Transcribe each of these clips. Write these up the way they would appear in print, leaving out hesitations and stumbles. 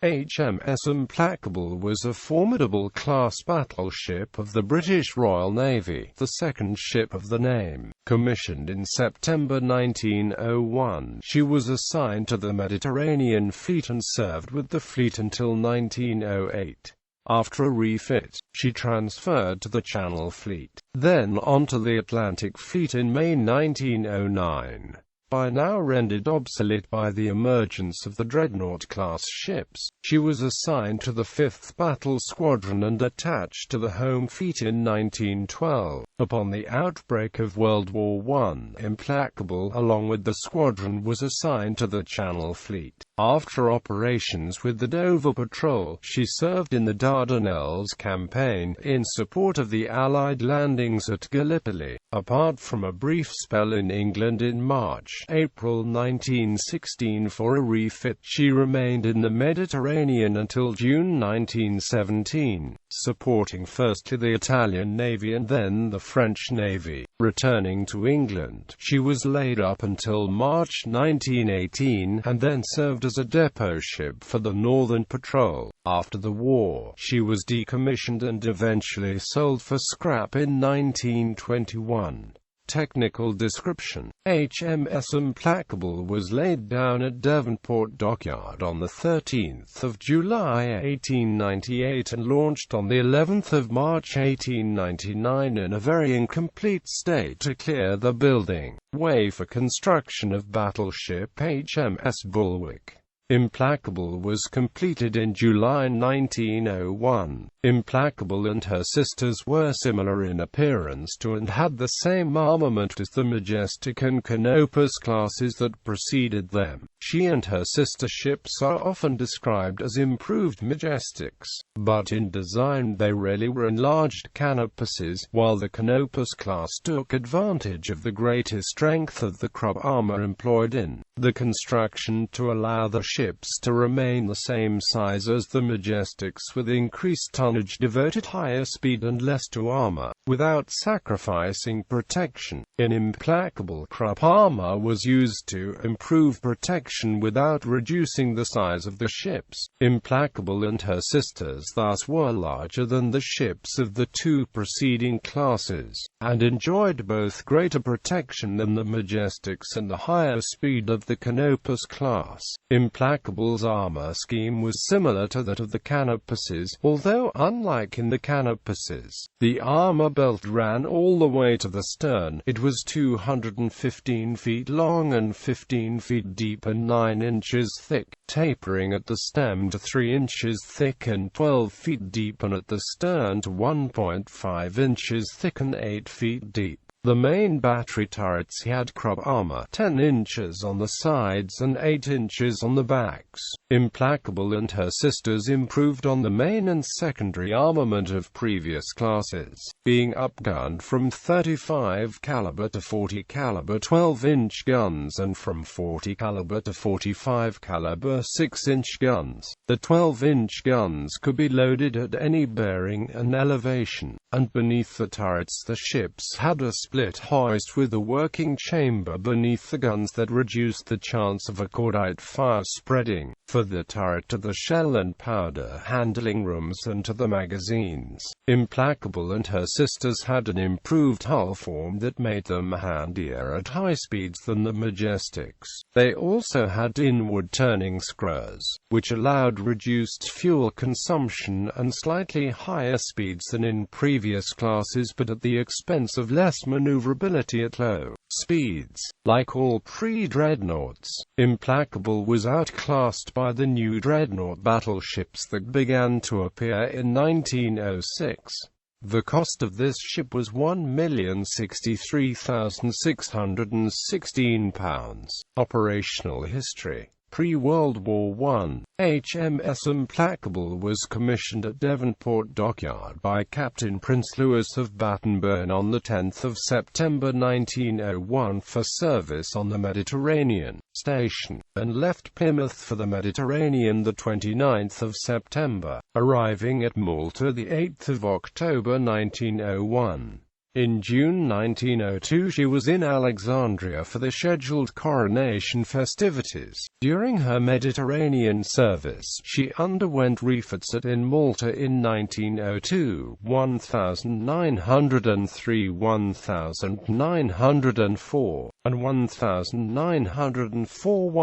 HMS Implacable was a Formidable-class battleship of the British Royal Navy, the second ship of the name, commissioned in September 1901. She was assigned to the Mediterranean Fleet and served with the fleet until 1908. After a refit, she transferred to the Channel Fleet, then onto the Atlantic Fleet in May 1909. By now rendered obsolete by the emergence of the dreadnought-class ships, she was assigned to the 5th Battle Squadron and attached to the Home Fleet in 1912. Upon the outbreak of World War I, Implacable, along with the squadron, was assigned to the Channel Fleet. After operations with the Dover Patrol, she served in the Dardanelles campaign, in support of the Allied landings at Gallipoli. Apart from a brief spell in England in March-April 1916 for a refit, she remained in the Mediterranean until June 1917, supporting firstly the Italian Navy and then the French Navy. Returning to England, she was laid up until March 1918, and then served as a depot ship for the Northern Patrol. After the war, she was decommissioned and eventually sold for scrap in 1921. Technical description: HMS Implacable was laid down at Devonport Dockyard on 13 July 1898 and launched on the 11th of March 1899 in a very incomplete state to clear the building way for construction of battleship HMS Bulwark. Implacable was completed in July 1901. Implacable and her sisters were similar in appearance to and had the same armament as the Majestic and Canopus classes that preceded them. She and her sister ships are often described as improved Majestics, but in design they really were enlarged Canopuses, while the Canopus class took advantage of the greater strength of the Krupp armor employed in the construction to allow the ships to remain the same size as the Majestics with increased tonnage, devoted higher speed and less to armor, without sacrificing protection. In Implacable, Krupp armor was used to improve protection without reducing the size of the ships. Implacable and her sisters thus were larger than the ships of the two preceding classes, and enjoyed both greater protection than the Majestics and the higher speed of the Canopus class. Implacable's armor scheme was similar to that of the Canopuses, although unlike in the Canopuses, the armor belt ran all the way to the stern. It was 215 feet long and 15 feet deep and 9 inches thick, tapering at the stem to 3 inches thick and 12 feet deep, and at the stern to 1.5 inches thick and 8 feet deep. The main battery turrets had Krupp armor, 10 inches on the sides and 8 inches on the backs. Implacable and her sisters improved on the main and secondary armament of previous classes, being upgunned from 35 caliber to 40 caliber 12-inch guns and from 40 caliber to 45 caliber 6-inch guns. The 12-inch guns could be loaded at any bearing and elevation, and beneath the turrets the ships had a split hoist with a working chamber beneath the guns that reduced the chance of a cordite fire spreading. For the turret, to the shell and powder handling rooms and to the magazines. Implacable and her sisters had an improved hull form that made them handier at high speeds than the Majestics. They also had inward turning screws, which allowed reduced fuel consumption and slightly higher speeds than in previous classes, but at the expense of less maneuverability at low speeds. Like all pre-dreadnoughts, Implacable was outclassed by the new dreadnought battleships that began to appear in 1906. The cost of this ship was £1,063,616. Operational history: pre-World War I, HMS Implacable was commissioned at Devonport Dockyard by Captain Prince Louis of Battenburn on 10 September 1901 for service on the Mediterranean station, and left Plymouth for the Mediterranean 29 September, arriving at Malta 8 October 1901. In June 1902 she was in Alexandria for the scheduled coronation festivities. During her Mediterranean service, she underwent refits in Malta in 1902, 1903, 1904, and 1904,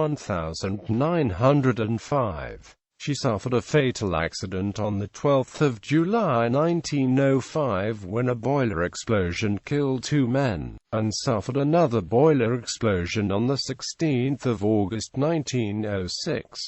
1905. She suffered a fatal accident on the 12th of July 1905 when a boiler explosion killed 2 men, and suffered another boiler explosion on the 16th of August 1906.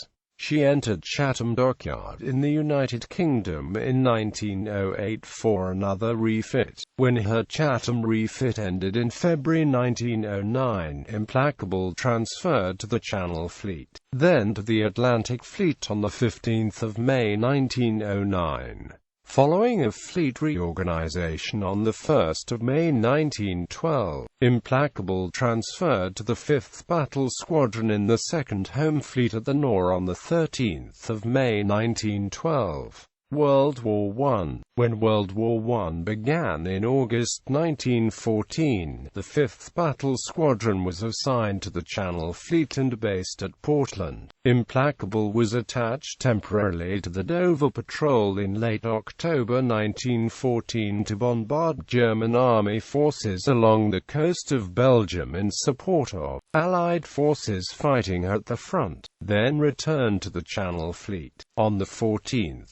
She entered Chatham Dockyard in the United Kingdom in 1908 for another refit. When her Chatham refit ended in February 1909, Implacable transferred to the Channel Fleet, then to the Atlantic Fleet on 15 May 1909. Following a fleet reorganization on 1 May 1912, Implacable transferred to the 5th Battle Squadron in the 2nd Home Fleet at the Nore on 13 May 1912. World War I. When World War I began in August 1914, the 5th Battle Squadron was assigned to the Channel Fleet and based at Portland. Implacable was attached temporarily to the Dover Patrol in late October 1914 to bombard German Army forces along the coast of Belgium in support of Allied forces fighting at the front, then returned to the Channel Fleet. On 14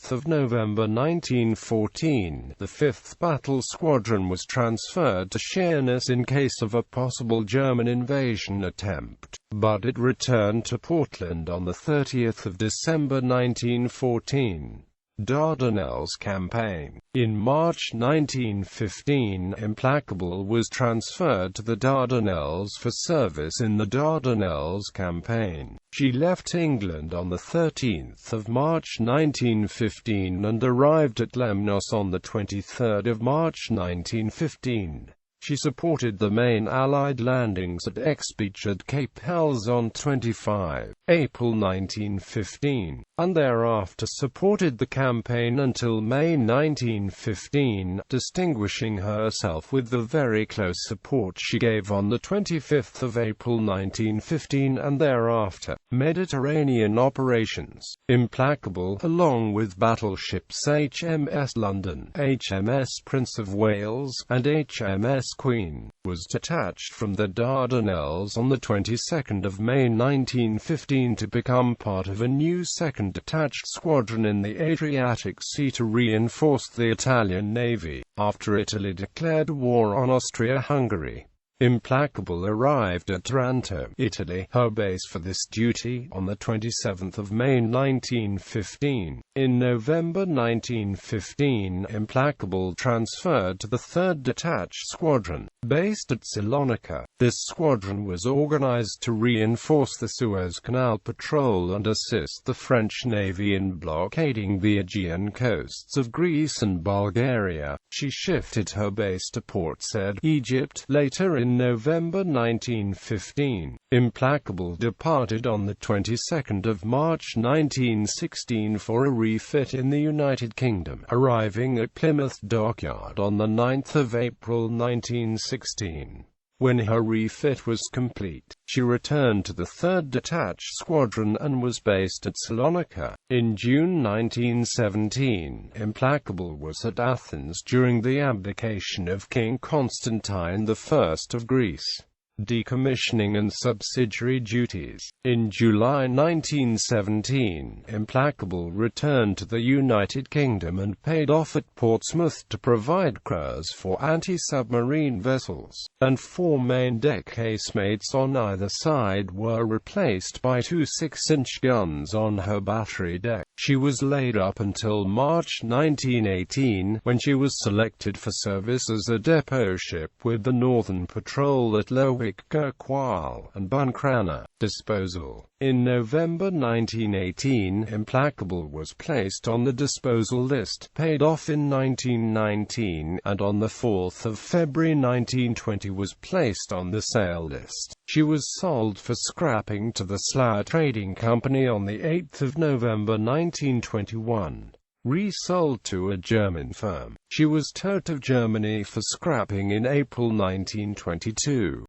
November 1914, the 5th Battle Squadron was transferred to Sheerness in case of a possible German invasion attempt, but it returned to Portland on 30 December 1914. Dardanelles Campaign. In March 1915, Implacable was transferred to the Dardanelles for service in the Dardanelles Campaign. She left England on 13 March 1915 and arrived at Lemnos on 23 March 1915. She supported the main Allied landings at Exbeach at Cape Helles on 25 April 1915, and thereafter supported the campaign until May 1915, distinguishing herself with the very close support she gave on 25 April 1915 and thereafter. Mediterranean operations. Implacable, along with battleships HMS London, HMS Prince of Wales, and HMS Queen, was detached from the Dardanelles on the 22nd of May 1915 to become part of a new second detached squadron in the Adriatic Sea to reinforce the Italian Navy, after Italy declared war on Austria-Hungary. Implacable arrived at Taranto, Italy, her base for this duty, on 27 May 1915. In November 1915, Implacable transferred to the 3rd Detached Squadron, based at Salonika. This squadron was organized to reinforce the Suez Canal patrol and assist the French Navy in blockading the Aegean coasts of Greece and Bulgaria. She shifted her base to Port Said, Egypt, later in November 1915. Implacable departed on the 22nd of March 1916 for a refit in the United Kingdom, arriving at Plymouth Dockyard on the 9th of April 1916. When her refit was complete, she returned to the 3rd Detached Squadron and was based at Salonika. In June 1917, Implacable was at Athens during the abdication of King Constantine I of Greece. Decommissioning and subsidiary duties. In July 1917, Implacable returned to the United Kingdom and paid off at Portsmouth to provide crews for anti-submarine vessels, and 4 main deck casemates on either side were replaced by 2 6-inch guns on her battery deck. She was laid up until March 1918, when she was selected for service as a depot ship with the Northern Patrol at Lerwick, Kirkwall, and Buncrana. Disposal. In November 1918, Implacable was placed on the disposal list, paid off in 1919, and on 4 February 1920 was placed on the sale list. She was sold for scrapping to the Slough Trading Company on 8 November 1921. resold to a German firm. She was towed to Germany for scrapping in April 1922.